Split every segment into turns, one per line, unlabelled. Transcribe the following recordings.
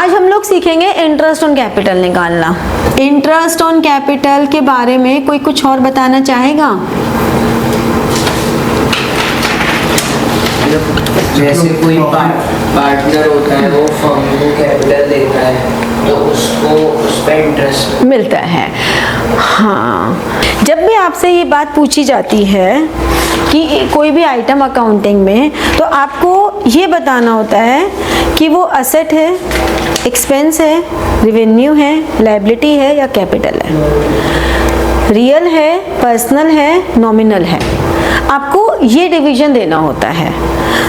आज हम लोग सीखेंगे इंटरेस्ट ऑन कैपिटल निकालना। इंटरेस्ट ऑन कैपिटल के बारे में कोई कुछ और बताना चाहेगा?
जैसे कोई पार्टनर होता है वो फर्म को कैपिटल देता है तो उसको उस पर इंटरेस्ट
मिलता है। हाँ, जब भी आपसे ये बात पूछी जाती है कि कोई भी आइटम अकाउंटिंग में, तो आपको ये बताना होता है कि वो असेट है, एक्सपेंस है, रेवेन्यू है, लायबिलिटी है या कैपिटल है, रियल है, पर्सनल है, नॉमिनल है। आपको ये डिवीजन देना होता है।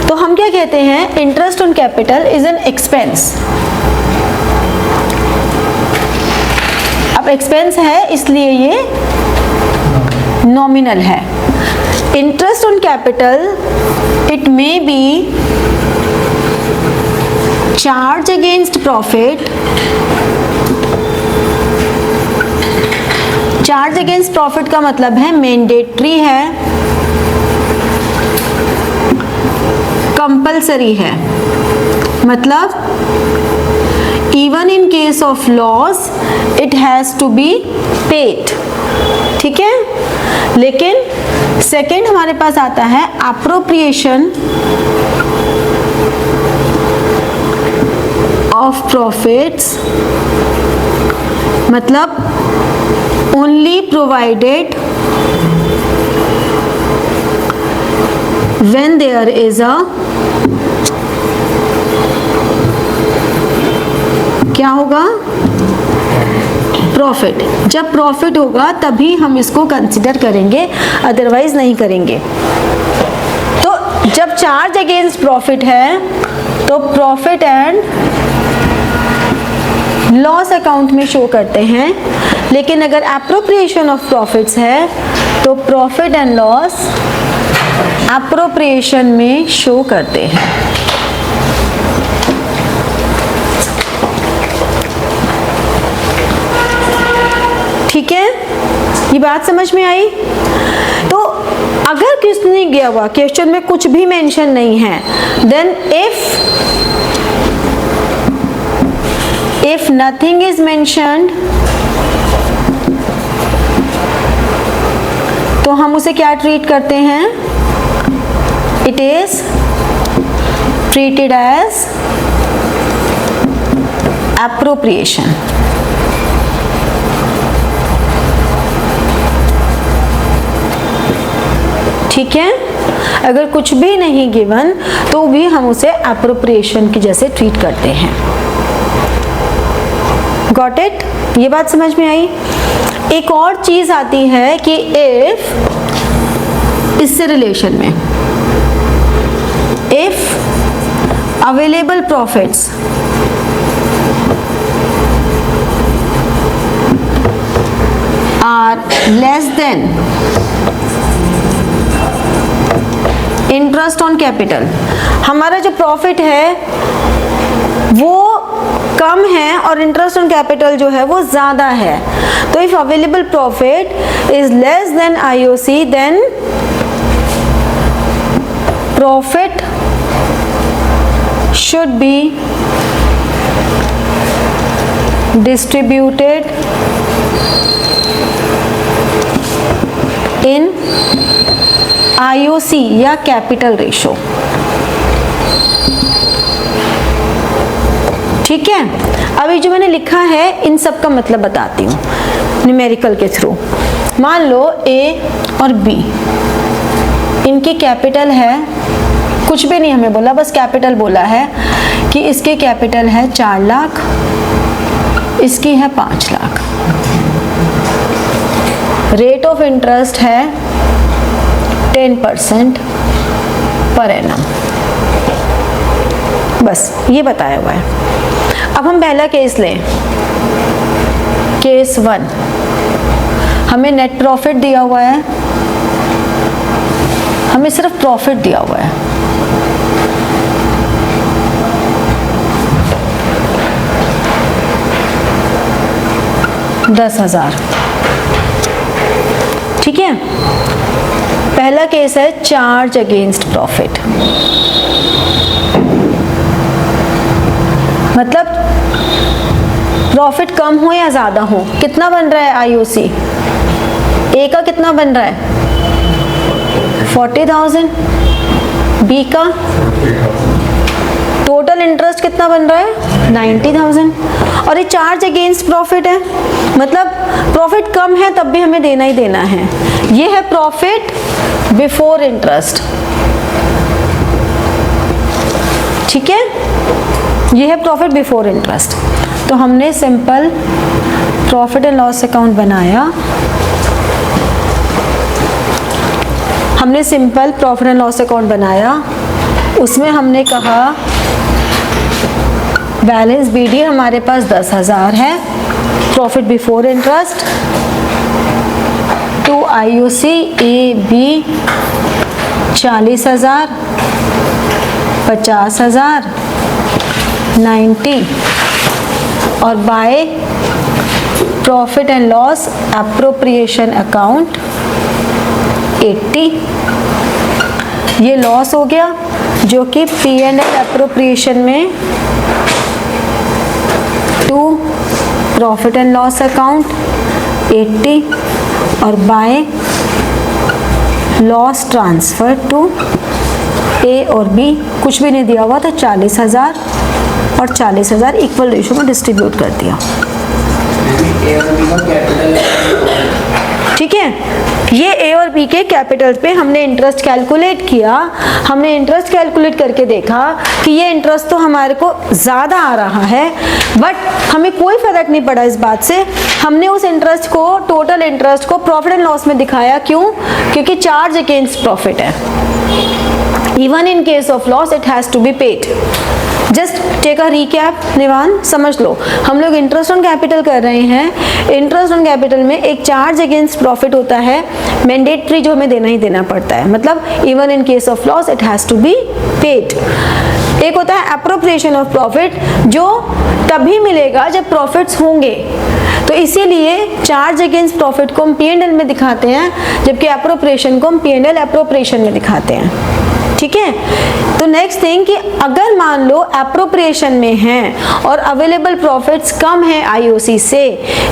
तो हम क्या कहते हैं, interest on capital is an expense. अब एक्सपेंस है इसलिए ये नॉमिनल है। Interest on capital it may be charge against profit. Charge against profit का मतलब है मैंडेटरी है, कंपल्सरी है, मतलब even in case of loss it has to be paid. ठीक है, लेकिन सेकंड हमारे पास आता है अप्रोप्रिएशन ऑफ प्रॉफिट्स, मतलब only provided when there is a क्या होगा, प्रॉफिट। जब प्रॉफिट होगा तभी हम इसको कंसिडर करेंगे, अदरवाइज नहीं करेंगे। तो जब चार्ज अगेंस्ट प्रॉफिट है तो प्रॉफिट एंड लॉस अकाउंट में शो करते हैं, लेकिन अगर एप्रोप्रिएशन ऑफ प्रॉफिट्स है तो प्रॉफिट एंड लॉस एप्रोप्रिएशन में शो करते हैं। ठीक है, ये बात समझ में आई? तो अगर किसने गया हुआ क्वेश्चन में कुछ भी मेंशन नहीं है, then if nothing is mentioned तो हम उसे क्या ट्रीट करते हैं? It is treated as appropriation. ठीक है, अगर कुछ भी नहीं गिवन तो भी हम उसे एप्रोप्रिएशन की जैसे ट्रीट करते हैं। Got it? ये बात समझ में आई? एक और चीज आती है कि इफ, इससे रिलेशन में, if available profits are less than interest on capital, हमारा जो प्रॉफिट है वो कम है और इंटरेस्ट ऑन कैपिटल जो है वो ज्यादा है। तो if available profit is less than IOC, then profit should be distributed in IOC या कैपिटल रेशो। ठीक है, अभी जो मैंने लिखा है इन सब का मतलब बताती हूँ न्यूमेरिकल के थ्रू। मान लो ए और बी, इनकी कैपिटल है, कुछ भी नहीं हमें बोला, बस कैपिटल बोला है कि इसके कैपिटल है 4 लाख, इसकी है 5 लाख। रेट ऑफ इंटरेस्ट है 10% पर एनम, बस ये बताया हुआ है। अब हम पहला केस लें, केस 1, हमें नेट प्रॉफिट दिया हुआ है, हमें सिर्फ प्रॉफिट दिया हुआ है। $10,000। ठीक है, पहला केस है चार्ज अगेंस्ट प्रॉफिट। मतलब प्रॉफिट कम हो या ज़्यादा हो, कितना बन रहा है आईओसी? ए का कितना बन रहा है? 40,000। बी का टोटल इंटरेस्ट कितना बन रहा है? 90,000। और ये चार्ज अगेंस्ट प्रॉफिट है, मतलब प्रॉफिट कम है तब भी हमें देना ही देना है। ये है प्रॉफिट बिफोर इंटरेस्ट, ठीक है, ये है प्रॉफिट बिफोर इंटरेस्ट। तो हमने simple profit and loss account बनाया, हमने simple profit and loss account बनाया, उसमें हमने कहा बैलेंस बीडी हमारे पास 10,000 है, profit before interest, to IOC A B 40,000, 50,000, 90 और by profit and loss appropriation account 80। ये लॉस हो गया जो कि पी एंड एल एप्रोप्रिएशन में to profit and loss account 80 और by loss transfer to A और बी, कुछ भी नहीं दिया हुआ था, 40,000 और 40,000 इक्वल रेशो में डिस्ट्रीब्यूट कर दिया, ठीक है। ये ए और बी के कैपिटल पे हमने इंटरेस्ट कैलकुलेट किया, हमने इंटरेस्ट कैलकुलेट करके देखा कि ये इंटरेस्ट तो हमारे को ज़्यादा आ रहा है, बट हमें कोई फ़र्क नहीं पड़ा इस बात से। हमने उस इंटरेस्ट को, टोटल इंटरेस्ट को प्रॉफिट एंड लॉस में दिखाया, क्यों? क्योंकि चार्ज अगेंस्ट प्रॉफिट है। Even in case of loss it has to be paid. Just take a recap, निवान समझ लो, हम लोग इंटरेस्ट ऑन कैपिटल कर रहे हैं। इंटरेस्ट ऑन कैपिटल में एक चार्ज अगेंस्ट प्रॉफिट होता है, मैंडेटरी, जो हमें देना ही देना पड़ता है, मतलब even in case of loss it has to be paid. एक होता है एप्रोप्रिएशन ऑफ प्रॉफिट, जो तभी मिलेगा जब प्रॉफिट्स होंगे, तो इसीलिए चार्ज अगेंस्ट प्रॉफिट को हम P&L में दिखाते हैं, जबकि एप्रोप्रिएशन को हम P&L एप्रोप्रिएशन में दिखाते हैं, ठीक है। तो नेक्स्ट थिंग कि अगर मान लो एप्रोप्रिएशन में है और अवेलेबल प्रॉफिट्स कम है आईओसी से,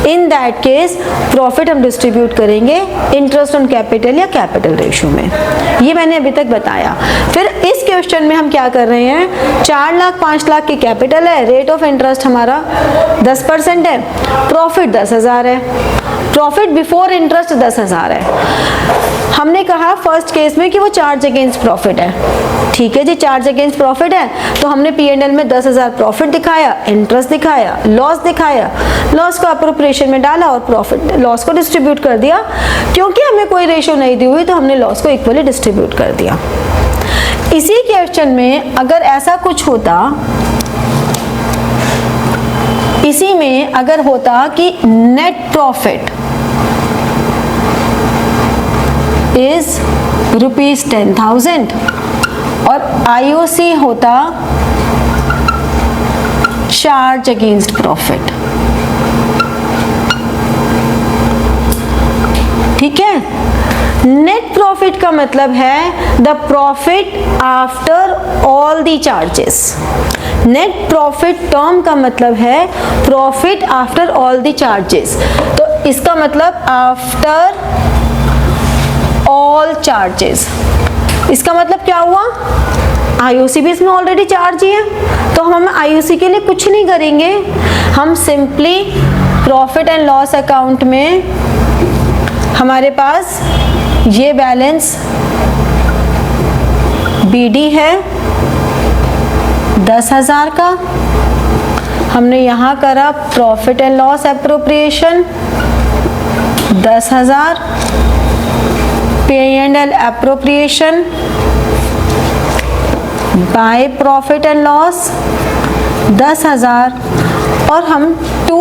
इन दैट केस प्रॉफिट हम डिस्ट्रीब्यूट करेंगे इंटरेस्ट ऑन कैपिटल या कैपिटल रेशियो में। ये मैंने अभी तक बताया। फिर इस क्वेश्चन में हम क्या कर रहे हैं, 4 लाख 5 लाख की कैपिटल है, रेट ऑफ इंटरेस्ट हमारा 10% है, प्रॉफिट 10,000 है, प्रॉफिट बिफोर इंटरेस्ट 10,000 है। हमने कहा फर्स्ट केस में कि वो चार्ज अगेंस्ट प्रॉफिट है, ठीक है जी, चार्ज अगेंस्ट प्रॉफिट है, तो हमने P&L में 10,000 प्रॉफिट दिखाया, इंटरेस्ट दिखाया, लॉस दिखाया, लॉस को एप्रोप्रिएशन में डाला और प्रॉफिट लॉस को डिस्ट्रीब्यूट कर दिया। क्योंकि हमें कोई रेशो नहीं दी हुई तो हमने लॉस को इक्वली डिस्ट्रीब्यूट कर दिया। इसी क्वेश्चन में अगर ऐसा कुछ होता, इसी में अगर होता कि नेट प्रॉफिट इज ₹10,000 और आईओसी होता चार्ज अगेंस्ट प्रॉफिट, ठीक है। नेट प्रॉफिट का मतलब है the profit after all the charges. Net profit term का मतलब है profit after all the charges, तो इसका मतलब आफ्टर ऑल चार्जेस, इसका मतलब क्या हुआ, आईओसी भी इसमें ऑलरेडी चार्ज ही है, तो हम आईओसी के लिए कुछ नहीं करेंगे, हम simply profit and loss account में हमारे पास ये बैलेंस बीडी है 10,000 का, हमने यहाँ करा profit and loss appropriation 10,000, P&L appropriation bye profit and loss 10,000 और हम 2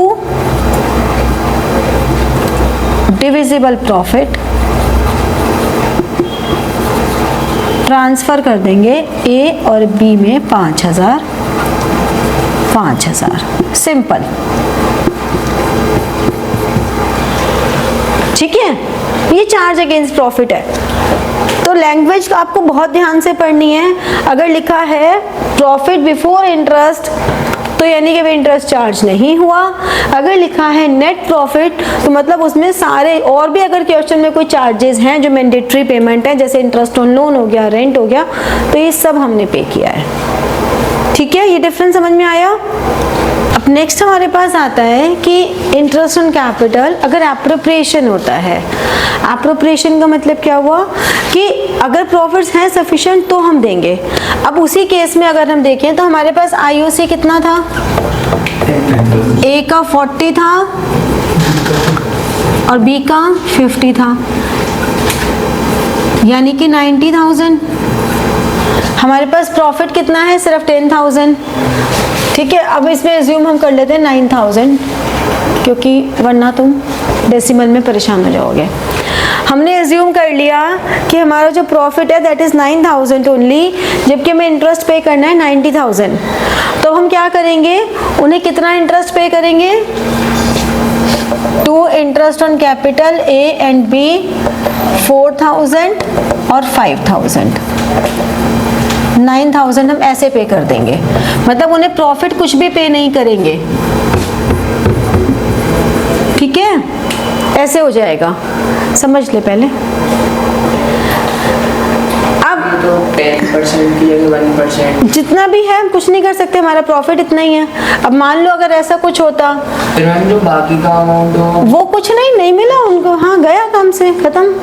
डिविजिबल प्रॉफिट ट्रांसफर कर देंगे ए और बी में 5,000 5,000, सिंपल, ठीक है। ये चार्ज अगेंस्ट प्रॉफिट है, तो लैंग्वेज आपको बहुत ध्यान से पढ़नी है। अगर लिखा है प्रॉफिट बिफोर इंटरेस्ट तो तो यानी कि इंटरेस्ट चार्ज नहीं हुआ। अगर लिखा है नेट प्रॉफिट तो मतलब उसमें सारे और भी अगर क्वेश्चन में कोई चार्जेस हैं जो मैंडेटरी पेमेंट है, जैसे इंटरेस्ट ऑन लोन हो गया, रेंट हो गया, तो ये सब हमने पे किया है। ठीक है, ये डिफरेंस समझ में आया। अब नेक्स्ट हमारे पास आता है कि इंटरेस्ट ऑन कैपिटल अगर एप्रोप्रिएशन होता है। एप्रोप्रिएशन का मतलब क्या हुआ कि अगर प्रॉफिट्स हैं सफिशिएंट तो हम देंगे। अब उसी केस में अगर हम देखें तो हमारे पास आईओसी कितना था, ए का 40 था और बी का 50 था, यानी कि 90,000। हमारे पास प्रॉफिट कितना है, सिर्फ 10,000। ठीक है, अब इसमें एज्यूम हम कर लेते हैं 9,000, क्योंकि वरना तुम डेसिमल में परेशान हो जाओगे। हमने एज्यूम कर लिया कि हमारा जो प्रॉफिट है दैट इज़ 9,000 ओनली, जबकि हमें इंटरेस्ट पे करना है 90,000। तो हम क्या करेंगे, उन्हें कितना इंटरेस्ट पे करेंगे, 2 interest on capital A and B 4,000 और 5,000। 9,000 हम ऐसे पे कर देंगे, मतलब उन्हें प्रॉफिट कुछ भी पे नहीं करेंगे। ठीक है, ऐसे हो जाएगा, समझ ले पहले। अब
तो 10% की जगह 1%,
जितना भी है हम कुछ नहीं कर सकते, हमारा प्रॉफिट इतना ही है। अब मान लो अगर ऐसा कुछ होता,
फिर मैम जो बाकी का अमाउंट हो
वो कुछ नहीं मिला उनको, हाँ गया काम से खत्म।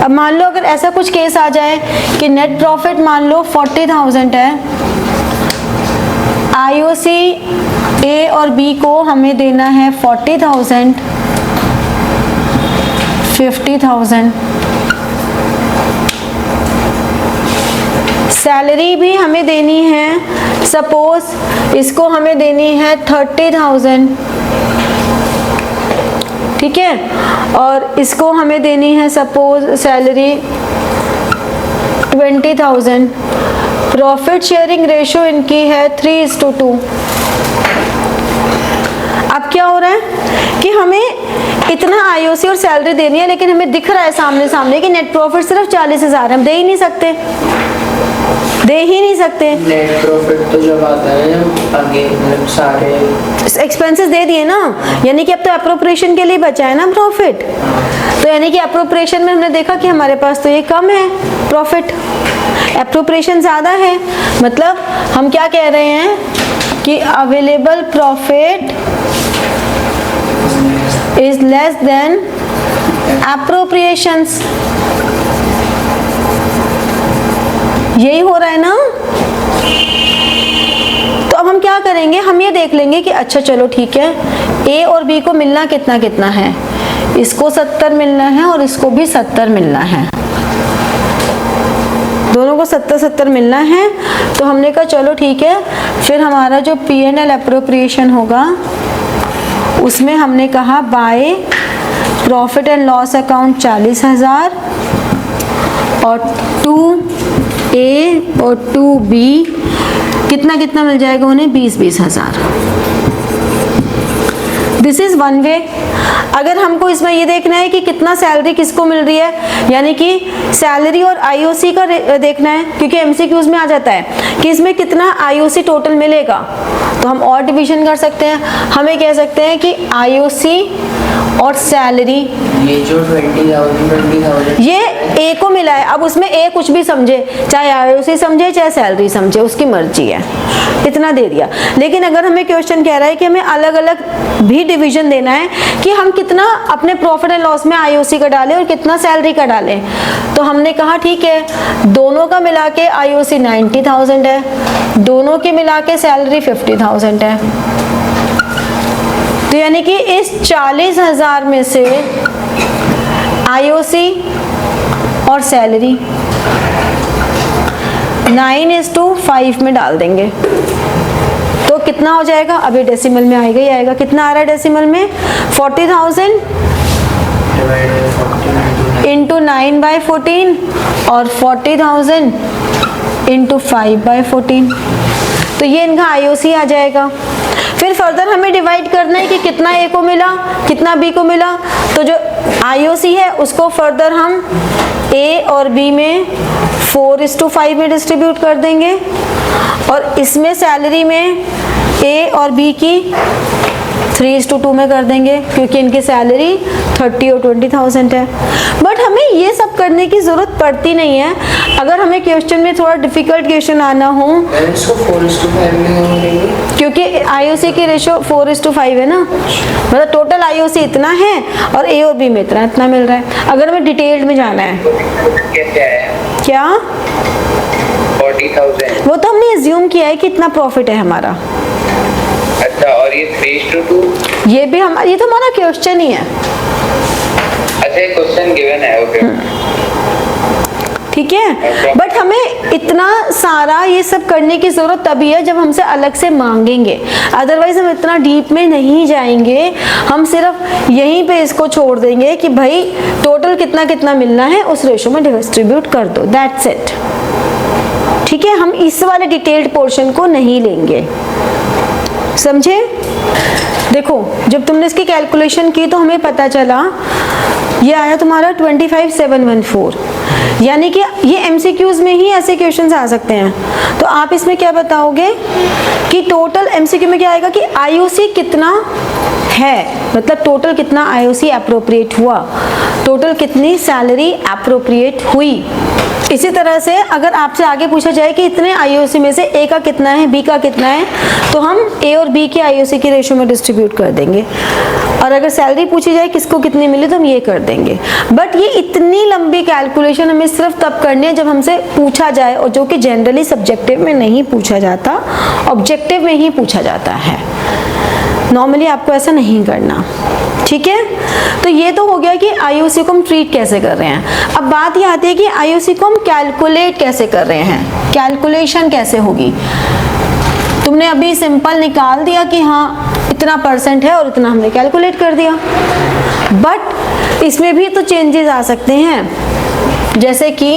अब मान लो अगर ऐसा कुछ केस आ जाए कि नेट प्रॉफिट मान लो 40,000 है, आईओसी ए और बी को हमें देना है 40,000, 50,000। सैलरी भी हमें देनी है, सपोज इसको हमें देनी है 30,000। ठीक है, और इसको हमें देनी है suppose salary 20,000। Profit sharing ratio इनकी है 3:2। अब क्या हो रहा है कि हमें इतना आईओसी और सैलरी देनी है, लेकिन हमें दिख रहा है सामने सामने कि नेट प्रॉफिट सिर्फ 40,000, हम दे ही नहीं सकते, दे ही नहीं सकते।
नेट प्रॉफिट तो जब आता है आगे मतलब सारे
एक्सपेंसेस दे दिए ना, यानी कि अब तो अप्रोप्रिएशन के लिए बचा है ना प्रॉफिट। तो यानी कि अप्रोप्रिएशन में हमने देखा कि हमारे पास तो ये कम है प्रॉफिट, अप्रोप्रिएशन ज़्यादा है। मतलब हम क्या कह रहे हैं कि available profit is less then appropriations. यही हो रहा है ना। तो अब हम क्या करेंगे, हम ये देख लेंगे कि अच्छा चलो ठीक है, ए और बी को मिलना कितना कितना है, इसको 70 मिलना है और इसको भी 70 मिलना है, दोनों को 70-70 मिलना है। तो हमने कहा चलो ठीक है, फिर हमारा जो P&L अप्रोप्रिएशन होगा उसमें हमने कहा bye profit and loss account 40,000 और 2A और 2B कितना कितना मिल जाएगा उन्हें, 20-20 हज़ार। This is one way. अगर हमको इसमें ये देखना है कि कितना सैलरी किसको मिल रही है, यानी कि सैलरी और आईओसी का देखना है, क्योंकि एमसीक्यूज में आ जाता है कि इसमें कितना आईओसी टोटल मिलेगा, तो हम और डिवीजन कर सकते हैं। हमें कह सकते हैं कि आईओसी और सैलरी,
ये जो 20,000
ये ए को मिला है। अब उसमें ए कुछ भी समझे, चाहे आईओसी समझे चाहे सैलरी समझे, उसकी मर्जी है, इतना दे दिया। लेकिन अगर हमें क्वेश्चन कह रहा है कि हमें अलग अलग भी डिवीजन देना है कि हम कितना अपने प्रॉफिट एंड लॉस में आईओसी का डालें और कितना सैलरी का डालें, तो हमने कहा ठीक है, दोनों का मिला के आईओसी 90,000 है, दोनों के मिला के सैलरी 50,000 है। तो यानी कि इस 40,000 में से आईओसी और सैलरी 9:5 में डाल देंगे, तो कितना हो जाएगा, अभी डेसिमल में आएगा ही आएगा। कितना आ रहा है डेसिमल में, 40,000 इंटू 9/14 और 40,000 इंटू 5/14। तो ये इनका आईओसी आ जाएगा। फिर फर्दर हमें डिवाइड करना है कि कितना ए को मिला, कितना बी को मिला। तो जो आईओसी है उसको फर्दर हम ए और बी में 4:5 में डिस्ट्रीब्यूट कर देंगे, और इसमें सैलरी में ए और बी की 3:2 में कर देंगे, क्योंकि इनकी सैलरी 30 और 20,000 है। बट हमें ये सब करने की ज़रूरत पड़ती नहीं है। अगर हमें क्वेश्चन में थोड़ा डिफिकल्ट क्वेश्चन आना हो,
इसको 4:5 में देंगे,
क्योंकि आईओसी की रेशो 4:5 है ना, मतलब टोटल आईओसी इतना है और ए और बी में इतना मिल रहा है। अगर हमें डिटेल्ड में जाना है,
कैसे आया?
क्या
40,000।
वो तो हमने एज्यूम किया है कि इतना प्रॉफिट है हमारा।
अच्छा, और ये 3:2?
ये भी हमारा, ये तो हमारा क्वेश्चन ही है।
अच्छा, ये क्वेश्चन गिवन है, ओके।
ठीक है, बट हमें इतना सारा ये सब करने की जरूरत तभी है जब हमसे अलग से मांगेंगे, अदरवाइज हम इतना डीप में नहीं जाएंगे। हम सिर्फ यहीं पे इसको छोड़ देंगे कि भाई टोटल कितना कितना मिलना है उस रेशो में डिस्ट्रीब्यूट कर दो, दैट्स इट। ठीक है, हम इस वाले डिटेल्ड पोर्शन को नहीं लेंगे, समझे? देखो, जब तुमने इसकी कैलकुलेशन की तो हमें पता चला ये आया तुम्हारा 25,714, यानी कि ये एमसीक्यूज में ही ऐसे क्वेश्चंस आ सकते हैं। तो आप इसमें क्या बताओगे कि टोटल एमसीक्यू में क्या आएगा कि आईओसी कितना है, मतलब टोटल कितना आईओसी अप्रोप्रिएट हुआ, टोटल कितनी सैलरी अप्रोप्रिएट हुई। इसी तरह से अगर आपसे आगे पूछा जाए कि इतने आईओसी में से ए का कितना है, बी का कितना है, तो हम ए और बी के आईओसी की रेशो में डिस्ट्रीब्यूट कर देंगे। और अगर सैलरी पूछी जाए किसको कितनी मिली तो हम ये कर देंगे। बट ये इतनी लंबी कैलकुलेशन हमें सिर्फ तब करनी है जब हमसे पूछा जाए, और जो कि जनरली सब्जेक्टिव में नहीं पूछा जाता, ऑब्जेक्टिव में ही पूछा जाता है। नॉर्मली आपको ऐसा नहीं करना, ठीक है? तो ये तो हो गया कि आईओसी को हम ट्रीट कैसे कर रहे हैं। अब बात ये आती है कि आईओसी को हम कैलकुलेट कैसे कर रहे हैं, कैलकुलेशन कैसे होगी। तुमने अभी सिंपल निकाल दिया कि हाँ इतना % है और इतना हमने कैलकुलेट कर दिया, बट इसमें भी तो चेंजेस आ सकते हैं। जैसे कि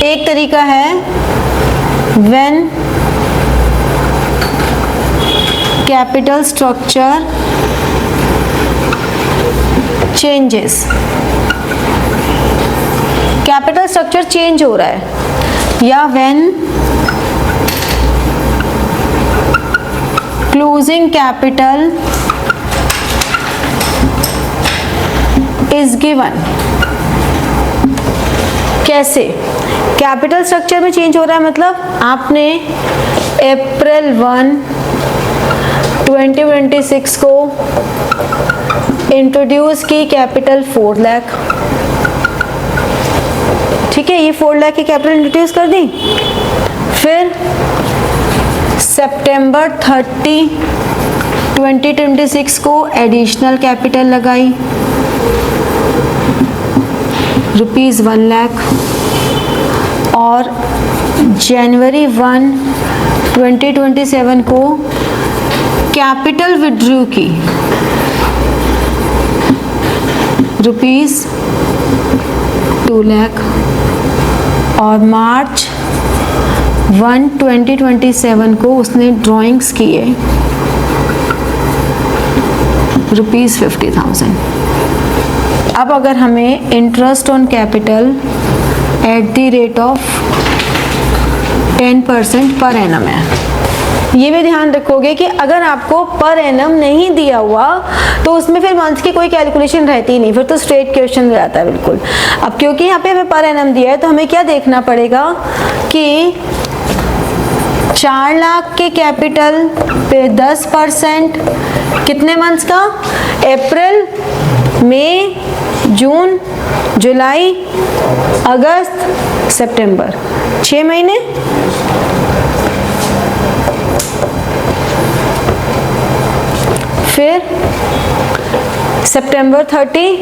एक तरीका है when capital structure changes, capital structure change हो रहा है, या when closing capital is given. कैसे कैपिटल स्ट्रक्चर में चेंज हो रहा है, मतलब आपने अप्रैल 1 2026 को इंट्रोड्यूस की कैपिटल 4 लाख, ठीक है, ये 4 लाख की कैपिटल इंट्रोड्यूस कर दी। फिर सितंबर 30 2026 को एडिशनल कैपिटल लगाई ₹1 लाख, और जनवरी 1 2027 को कैपिटल विड्रू की ₹2 लाख, और मार्च 1 2027 को उसने ड्राइंग्स किए ₹50,000। अब अगर हमें interest on capital at the rate of 10% per annum है, ये भी ध्यान रखोगे कि अगर आपको पर एनम नहीं दिया हुआ तो उसमें फिर मंथ की कोई कैलकुलेशन रहती ही नहीं, फिर तो स्ट्रेट क्वेश्चन रहता है बिल्कुल। अब क्योंकि यहाँ पे हमें पर एनम दिया है तो हमें क्या देखना पड़ेगा कि 4 लाख के कैपिटल पे 10% कितने मंथ्स का, अप्रैल, मई, जून, जुलाई, अगस्त, सितंबर, 6 महीने। फिर सितंबर 30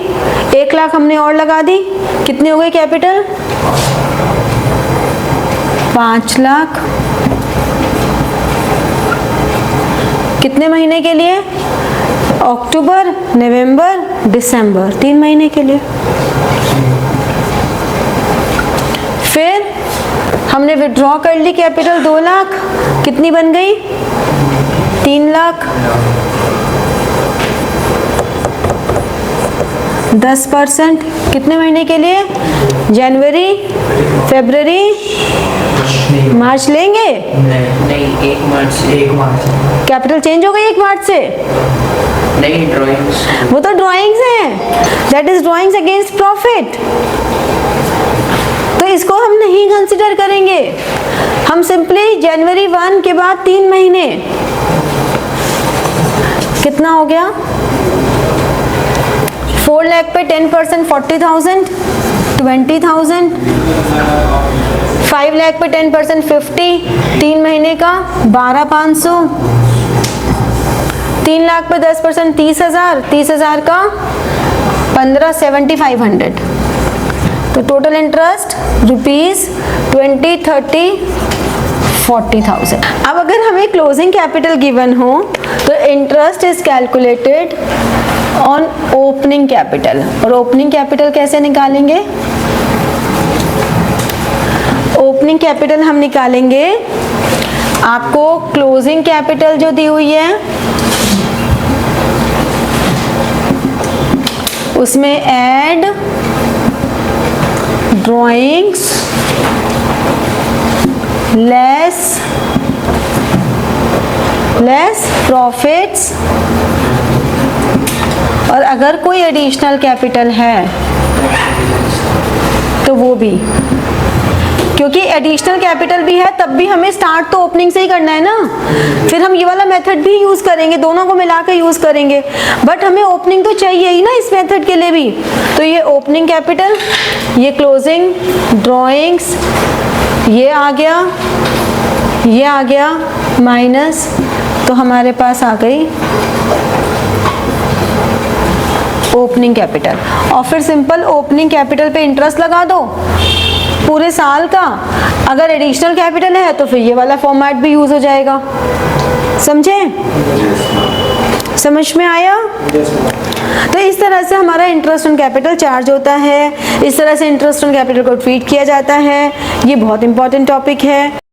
1 लाख हमने और लगा दी, कितनी हो गई कैपिटल, 5 लाख। कितने महीने के लिए, अक्टूबर, नवंबर, दिसंबर, 3 महीने के लिए। फिर हमने विड्रॉ कर ली कैपिटल 2 लाख, कितनी बन गई, 3 लाख, 10% कितने महीने के लिए? जनवरी, फरवरी, मार्च लेंगे?
नहीं 1 मार्च से। 1 मार्च
कैपिटल चेंज हो गई 1 मार्च से?
नहीं, ड्राइंग्स।
वो तो ड्राइंग्स हैं, that is drawings against profit, तो इसको हम नहीं कंसिडर करेंगे। हम सिंपली जनवरी 1 के बाद 3 महीने, कितना हो गया? 4 लाख पे 10% 40,000, 20,000, 5 लाख पे 10% 50, 3 महीने का 12,500, 3 लाख पे 10% 30,000, 30,000 का 15, 7,500, तो टोटल इंटरेस्ट ₹20, 30, 40,000। अब अगर हमें क्लोजिंग कैपिटल गिवन हो तो interest is calculated on opening capital, और ओपनिंग कैपिटल कैसे निकालेंगे? ओपनिंग कैपिटल हम निकालेंगे, आपको क्लोजिंग कैपिटल जो दी हुई है उसमें ऐड ड्राइंग्स लेस प्रॉफिट्स, और अगर कोई एडिशनल कैपिटल है तो वो भी, क्योंकि एडिशनल कैपिटल भी है तब भी हमें स्टार्ट तो ओपनिंग से ही करना है ना, फिर हम ये वाला मेथड भी यूज करेंगे, दोनों को मिलाकर यूज करेंगे, बट हमें ओपनिंग तो चाहिए ही ना इस मेथड के लिए भी। तो ये ओपनिंग कैपिटल, ये क्लोजिंग ड्राइंग्स, ये आ गया, ये आ गया माइनस, तो हमारे पास आ गई ओपनिंग कैपिटल, और फिर सिंपल ओपनिंग कैपिटल पे इंटरेस्ट लगा दो पूरे साल का। अगर एडिशनल कैपिटल है तो फिर ये वाला फॉर्मेट भी यूज हो जाएगा। समझे? समझ में आया? तो इस तरह से हमारा इंटरेस्ट ऑन कैपिटल चार्ज होता है, इस तरह से इंटरेस्ट ऑन कैपिटल को ट्रीट किया जाता है। ये बहुत इंपॉर्टेंट टॉपिक है।